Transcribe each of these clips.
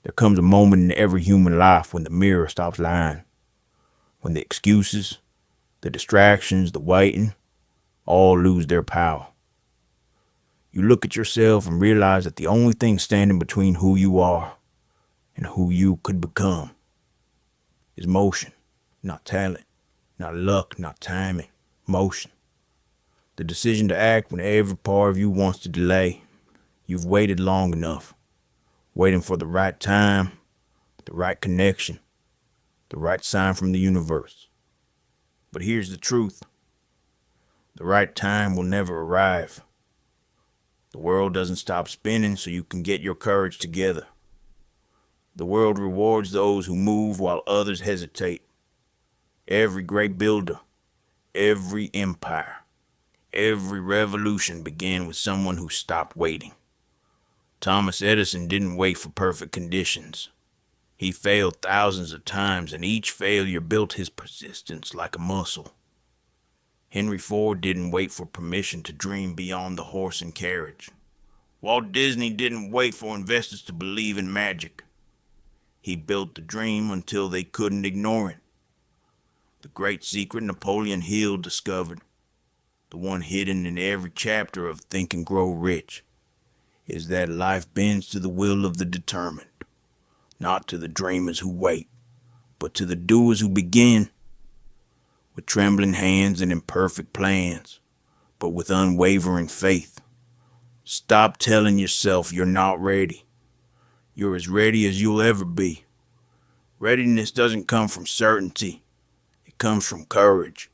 There comes a moment in every human life when the mirror stops lying, when the excuses, the distractions, the waiting, all lose their power. You look at yourself and realize that the only thing standing between who you are and who you could become is motion, not talent, not luck, not timing, motion. The decision to act when every part of you wants to delay. You've waited long enough, waiting for the right time, the right connection, the right sign from the universe. But here's the truth. The right time will never arrive. The world doesn't stop spinning so you can get your courage together. The world rewards those who move while others hesitate. Every great builder, every empire, every revolution began with someone who stopped waiting. Thomas Edison didn't wait for perfect conditions. He failed thousands of times, and each failure built his persistence like a muscle. Henry Ford didn't wait for permission to dream beyond the horse and carriage. Walt Disney didn't wait for investors to believe in magic. He built the dream until they couldn't ignore it. The great secret Napoleon Hill discovered, the one hidden in every chapter of Think and Grow Rich, is that life bends to the will of the determined, not to the dreamers who wait, but to the doers who begin. With trembling hands and imperfect plans, but with unwavering faith. Stop telling yourself you're not ready. You're as ready as you'll ever be. Readiness doesn't come from certainty. It comes from courage.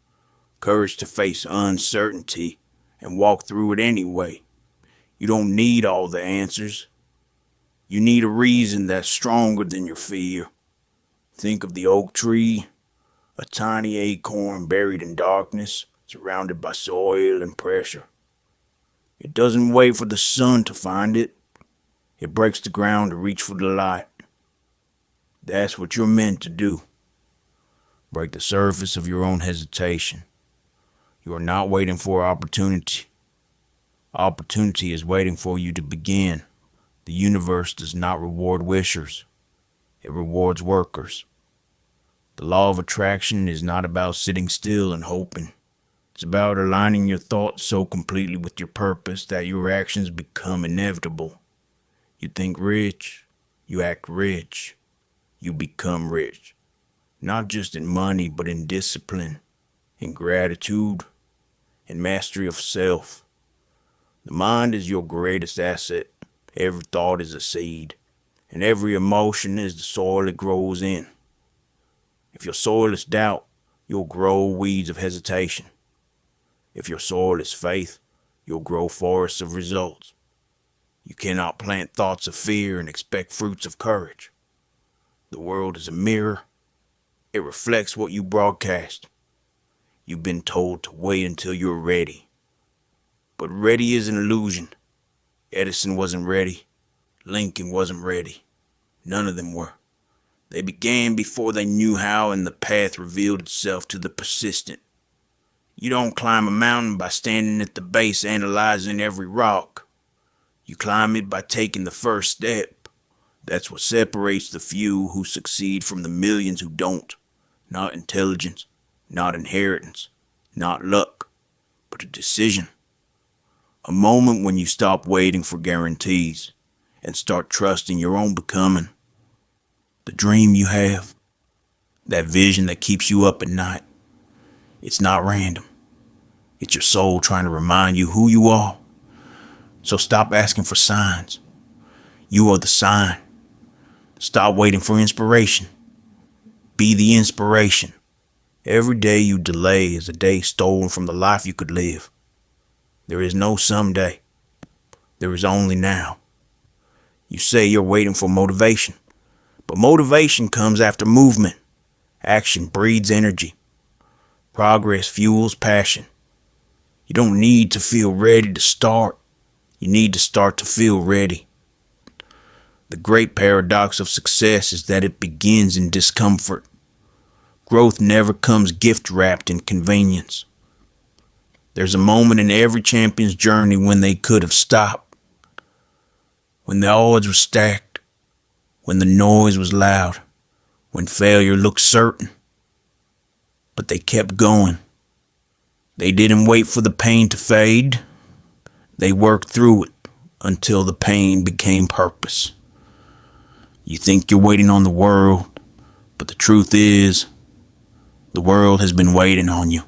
Courage to face uncertainty and walk through it anyway. You don't need all the answers. You need a reason that's stronger than your fear. Think of the oak tree. A tiny acorn buried in darkness, surrounded by soil and pressure. It doesn't wait for the sun to find it. It breaks the ground to reach for the light. That's what you're meant to do. Break the surface of your own hesitation. You are not waiting for opportunity. Opportunity is waiting for you to begin. The universe does not reward wishers. It rewards workers. The law of attraction is not about sitting still and hoping. It's about aligning your thoughts so completely with your purpose that your actions become inevitable. You think rich, you act rich, you become rich. Not just in money, but in discipline, in gratitude, in mastery of self. The mind is your greatest asset. Every thought is a seed, and every emotion is the soil it grows in. If your soil is doubt, you'll grow weeds of hesitation. If your soil is faith, you'll grow forests of results. You cannot plant thoughts of fear and expect fruits of courage. The world is a mirror. It reflects what you broadcast. You've been told to wait until you're ready. But ready is an illusion. Edison wasn't ready. Lincoln wasn't ready. None of them were. They began before they knew how, and the path revealed itself to the persistent. You don't climb a mountain by standing at the base analyzing every rock. You climb it by taking the first step. That's what separates the few who succeed from the millions who don't. Not intelligence, not inheritance, not luck, but a decision. A moment when you stop waiting for guarantees and start trusting your own becoming. The dream you have, that vision that keeps you up at night, it's not random. It's your soul trying to remind you who you are. So stop asking for signs. You are the sign. Stop waiting for inspiration. Be the inspiration. Every day you delay is a day stolen from the life you could live. There is no someday. There is only now. You say you're waiting for motivation. But motivation comes after movement. Action breeds energy. Progress fuels passion. You don't need to feel ready to start. You need to start to feel ready. The great paradox of success is that it begins in discomfort. Growth never comes gift-wrapped in convenience. There's a moment in every champion's journey when they could have stopped. When the odds were stacked. when the noise was loud, when failure looked certain. But they kept going. They didn't wait for the pain to fade. They worked through it until the pain became purpose. You think you're waiting on the world, but the truth is, the world has been waiting on you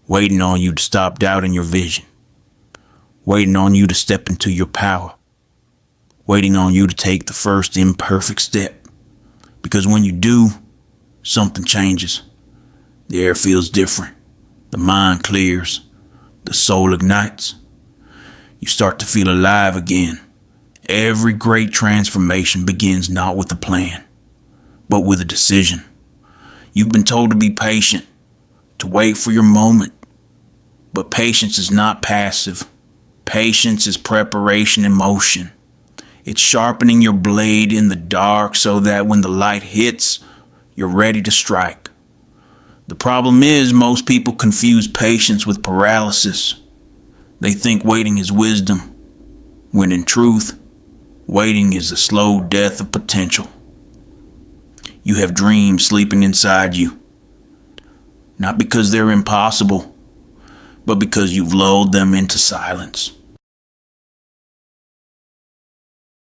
to stop doubting your vision, waiting on you to step into your power, waiting on you to take the first imperfect step. Because when you do, something changes. The air feels different. The mind clears. The soul ignites. You start to feel alive again. Every great transformation begins not with a plan, but with a decision. You've been told to be patient, to wait for your moment. But patience is not passive. Patience is preparation in motion. It's sharpening your blade in the dark so that when the light hits, you're ready to strike. The problem is most people confuse patience with paralysis. They think waiting is wisdom, when in truth, waiting is the slow death of potential. You have dreams sleeping inside you, not because they're impossible, but because you've lulled them into silence.